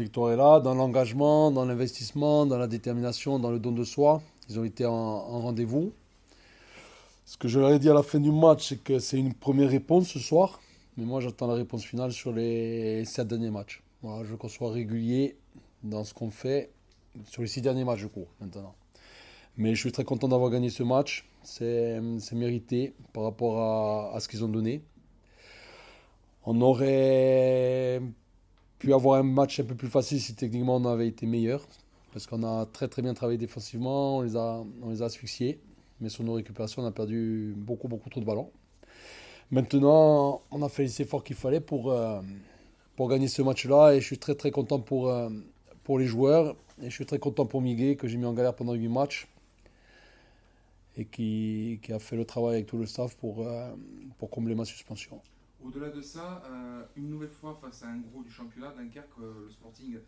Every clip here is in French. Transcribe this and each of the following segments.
victoire est là, dans l'engagement, dans l'investissement, dans la détermination, dans le don de soi. Ils ont été en rendez-vous. Ce que je leur ai dit à la fin du match, c'est que c'est une première réponse ce soir. Mais moi, j'attends la réponse finale sur les 7 derniers matchs. Voilà, je veux qu'on soit régulier dans ce qu'on fait sur les 6 derniers matchs, je cours maintenant. Mais je suis très content d'avoir gagné ce match. C'est mérité par rapport à ce qu'ils ont donné. On aurait pu avoir un match un peu plus facile si techniquement on avait été meilleur. Parce qu'on a très très bien travaillé défensivement, on les a asphyxiés. Mais sur nos récupérations, on a perdu beaucoup beaucoup trop de ballons. Maintenant, on a fait les efforts qu'il fallait pour gagner ce match-là. Et je suis très très content pour les joueurs. Et je suis très content pour Miguel que j'ai mis en galère pendant 8 matchs. Et qui a fait le travail avec tout le staff pour combler ma suspension. Au-delà de ça, une nouvelle fois face à un gros du championnat, Dunkerque, le Sporting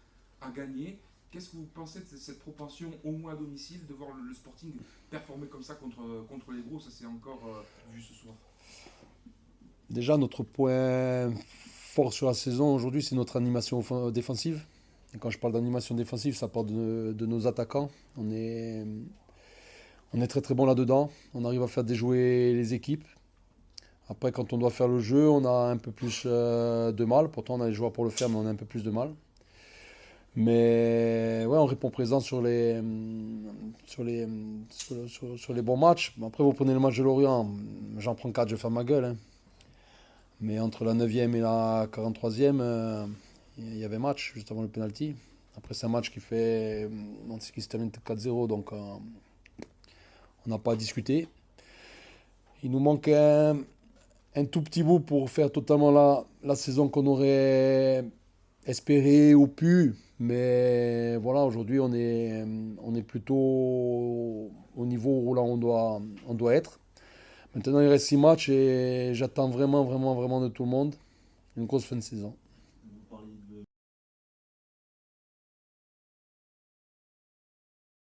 a gagné. Qu'est-ce que vous pensez de cette propension, au moins à domicile, de voir le Sporting performer comme ça contre les gros? Ça s'est encore vu ce soir. Déjà, notre point fort sur la saison aujourd'hui, c'est notre animation défensive. Et quand je parle d'animation défensive, ça part de nos attaquants. On est très très bon là-dedans. On arrive à faire déjouer les équipes. Après, quand on doit faire le jeu, on a un peu plus de mal. Pourtant, on a les joueurs pour le faire, mais on a un peu plus de mal. Mais ouais, on répond présent sur les bons matchs. Après, vous prenez le match de Lorient, j'en prends 4, je vais faire ma gueule, hein. Mais entre la 9e et la 43e, il y avait match juste avant le penalty. Après, c'est un match qui se termine 4-0, donc on n'a pas à discuter. Il nous manque un tout petit bout pour faire totalement la saison qu'on aurait espéré ou pu. Mais voilà, aujourd'hui, on est plutôt au niveau où là on doit être. Maintenant, il reste 6 matchs et j'attends vraiment, vraiment, vraiment de tout le monde une grosse fin de saison.